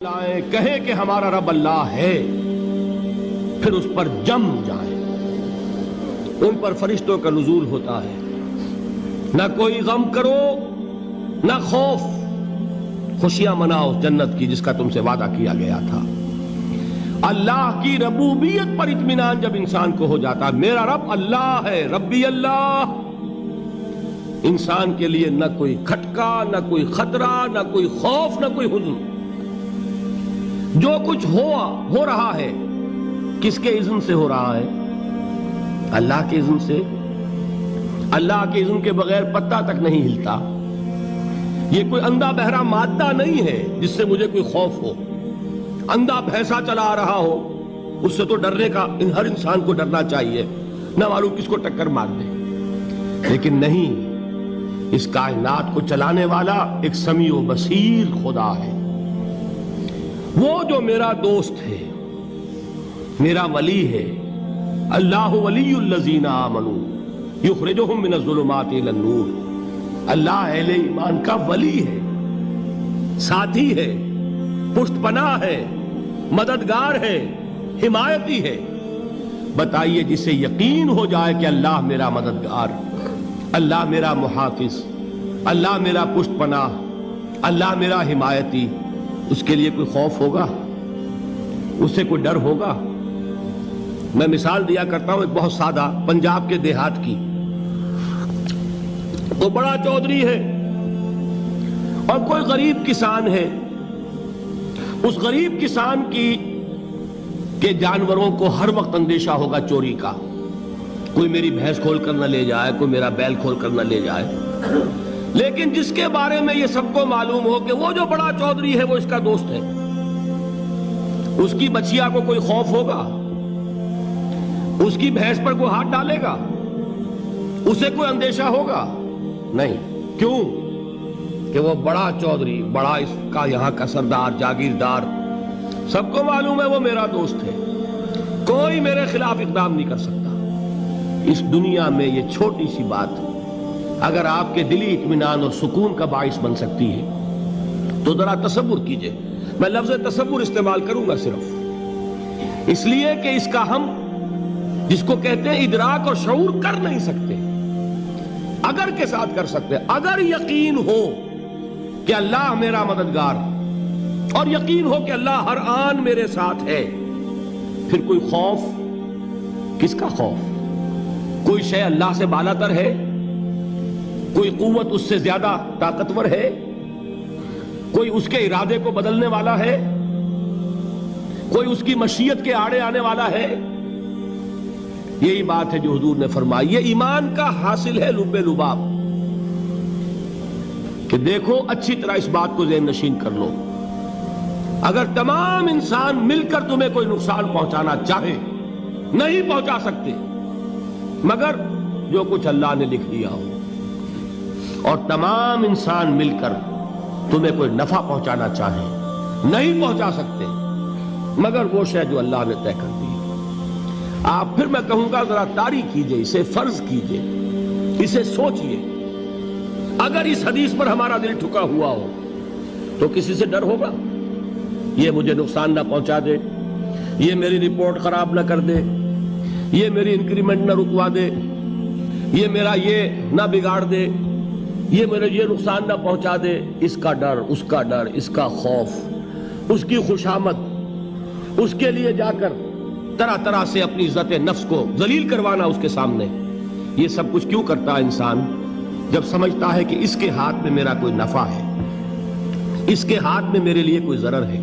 لائیں کہیں کہ ہمارا رب اللہ ہے، پھر اس پر جم جائیں۔ ان پر فرشتوں کا نزول ہوتا ہے، نہ کوئی غم کرو نہ خوف، خوشیاں مناؤ جنت کی جس کا تم سے وعدہ کیا گیا تھا۔ اللہ کی ربوبیت پر اطمینان جب انسان کو ہو جاتا ہے، میرا رب اللہ ہے، ربی اللہ، انسان کے لیے نہ کوئی کھٹکا، نہ کوئی خطرہ، نہ کوئی خوف، نہ کوئی حزن۔ جو کچھ ہو رہا ہے کس کے اذن سے ہو رہا ہے؟ اللہ کے اذن سے۔ اللہ کے اذن کے بغیر پتہ تک نہیں ہلتا۔ یہ کوئی اندھا بہرا مادہ نہیں ہے جس سے مجھے کوئی خوف ہو۔ اندھا بھینسا چلا آ رہا ہو اس سے تو ڈرنے کا ہر انسان کو ڈرنا چاہیے، نہ معلوم کس کو ٹکر مار دے۔ لیکن نہیں، اس کائنات کو چلانے والا ایک سمیع و بصیر خدا ہے، وہ جو میرا دوست ہے، میرا ولی ہے۔ اللہ ولی الذین آمنوا یخرجہم من الظلمات الی النور۔ اللہ اہل ایمان کا ولی ہے، ساتھی ہے، پشت پناہ ہے، مددگار ہے، حمایتی ہے۔ بتائیے جسے یقین ہو جائے کہ اللہ میرا مددگار، اللہ میرا محافظ، اللہ میرا پشت پناہ، اللہ میرا حمایتی، اس کے لیے کوئی خوف ہوگا؟ اس سے کوئی ڈر ہوگا؟ میں مثال دیا کرتا ہوں ایک بہت سادہ، پنجاب کے دیہات کی۔ وہ بڑا چودھری ہے اور کوئی غریب کسان ہے۔ اس غریب کسان کے جانوروں کو ہر وقت اندیشہ ہوگا چوری کا، کوئی میری بھینس کھول کر نہ لے جائے، کوئی میرا بیل کھول کر نہ لے جائے۔ لیکن جس کے بارے میں یہ سب کو معلوم ہو کہ وہ جو بڑا چودھری ہے وہ اس کا دوست ہے، اس کی بچیا کو کوئی خوف ہوگا؟ اس کی بھینس پر کوئی ہاتھ ڈالے گا؟ اسے کوئی اندیشہ ہوگا؟ نہیں۔ کیوں؟ کہ وہ بڑا چودھری، بڑا اس کا یہاں کا سردار، جاگیردار، سب کو معلوم ہے وہ میرا دوست ہے، کوئی میرے خلاف اقدام نہیں کر سکتا۔ اس دنیا میں یہ چھوٹی سی بات اگر آپ کے دلی اطمینان اور سکون کا باعث بن سکتی ہے تو ذرا تصور کیجئے۔ میں لفظ تصور استعمال کروں گا صرف اس لیے کہ اس کا ہم جس کو کہتے ہیں ادراک اور شعور کر نہیں سکتے، اگر کے ساتھ کر سکتے۔ اگر یقین ہو کہ اللہ میرا مددگار اور یقین ہو کہ اللہ ہر آن میرے ساتھ ہے، پھر کوئی خوف؟ کس کا خوف؟ کوئی شے اللہ سے بالا تر ہے؟ کوئی قوت اس سے زیادہ طاقتور ہے؟ کوئی اس کے ارادے کو بدلنے والا ہے؟ کوئی اس کی مشیت کے آڑے آنے والا ہے؟ یہی بات ہے جو حضور نے فرمائی۔ یہ ایمان کا حاصل ہے لب لباب، کہ دیکھو اچھی طرح اس بات کو ذہن نشین کر لو، اگر تمام انسان مل کر تمہیں کوئی نقصان پہنچانا چاہے نہیں پہنچا سکتے مگر جو کچھ اللہ نے لکھ دیا ہو، اور تمام انسان مل کر تمہیں کوئی نفع پہنچانا چاہے نہیں پہنچا سکتے مگر وہ شے جو اللہ نے طے کر دی۔ آپ پھر میں کہوں گا ذرا طاری کیجئے، اسے فرض کیجئے، اسے سوچئے۔ اگر اس حدیث پر ہمارا دل ٹھکا ہوا ہو تو کسی سے ڈر ہوگا؟ یہ مجھے نقصان نہ پہنچا دے، یہ میری رپورٹ خراب نہ کر دے، یہ میری انکریمنٹ نہ رکوا دے، یہ میرا یہ نہ بگاڑ دے، یہ میرے یہ نقصان نہ پہنچا دے۔ اس کا ڈر، اس کا ڈر، اس کا خوف، اس کی خوشامد، اس کے لیے جا کر طرح طرح سے اپنی عزت نفس کو ذلیل کروانا اس کے سامنے، یہ سب کچھ کیوں کرتا ہے انسان؟ جب سمجھتا ہے کہ اس کے ہاتھ میں میرا کوئی نفع ہے، اس کے ہاتھ میں میرے لیے کوئی ضرر ہے،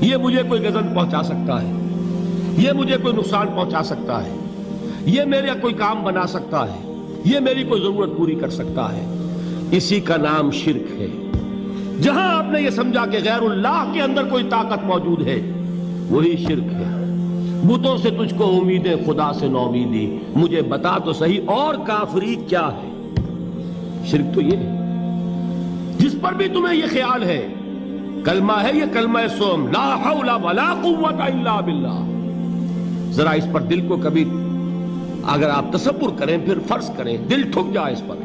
یہ مجھے کوئی غضب پہنچا سکتا ہے، یہ مجھے کوئی نقصان پہنچا سکتا ہے، یہ میرا کوئی کام بنا سکتا ہے، یہ میری کوئی ضرورت پوری کر سکتا ہے، اسی کا نام شرک ہے۔ جہاں آپ نے یہ سمجھا کہ غیر اللہ کے اندر کوئی طاقت موجود ہے وہی شرک ہے۔ بتوں سے تجھ کو امیدیں، خدا سے نومیدی، مجھے بتا تو صحیح اور کافری کیا ہے؟ شرک تو یہ ہے۔ جس پر بھی تمہیں یہ خیال ہے، کلمہ ہے یہ کلمہ سوم، لا حول ولا قوت الا باللہ، ذرا اس پر دل کو کبھی اگر آپ تصور کریں، پھر فرض کریں، دل ٹھک جائے اس پر،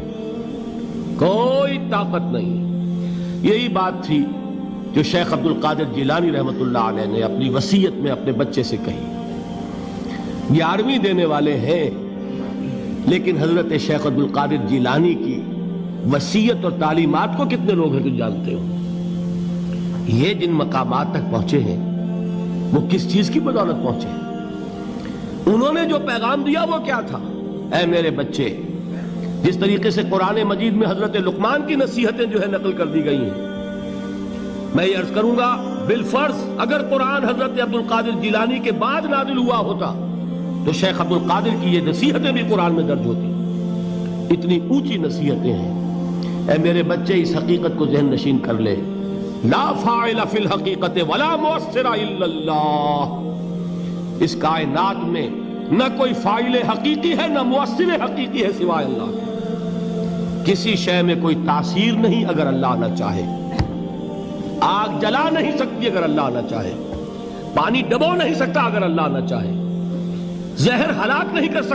کوئی طاقت نہیں۔ یہی بات تھی جو شیخ عبد القادر جیلانی رحمۃ اللہ علیہ نے اپنی وصیت میں اپنے بچے سے کہی. 11ویں دینے والے ہیں، لیکن حضرت شیخ عبد القادر جیلانی کی وصیت اور تعلیمات کو کتنے لوگ ہیں تم جانتے ہو؟ یہ جن مقامات تک پہنچے ہیں وہ کس چیز کی بدولت پہنچے ہیں؟ انہوں نے جو پیغام دیا وہ کیا تھا؟ اے میرے بچے، جس طریقے سے قرآن مجید میں حضرت لقمان کی نصیحتیں جو ہے نقل کر دی گئی ہیں، میں یہ عرض کروں گا بالفرض اگر قرآن حضرت عبد القادر جیلانی کے بعد نازل ہوا ہوتا تو شیخ عبد القادر کی یہ نصیحتیں بھی قرآن میں درج ہوتی. اتنی اونچی نصیحتیں ہیں. اے میرے بچے، اس حقیقت کو ذہن نشین کر لے، لا فاعل فی الحقیقت ولا مؤثر الا اللہ. اس کائنات میں نہ کوئی فاعل حقیقی ہے نہ مؤثر حقیقی ہے سوائے اللہ کے. کسی شے میں کوئی تاثیر نہیں اگر اللہ نہ چاہے. آگ جلا نہیں سکتی اگر اللہ نہ چاہے. پانی ڈبو نہیں سکتا اگر اللہ نہ چاہے. زہر ہلاک نہیں کر سکتا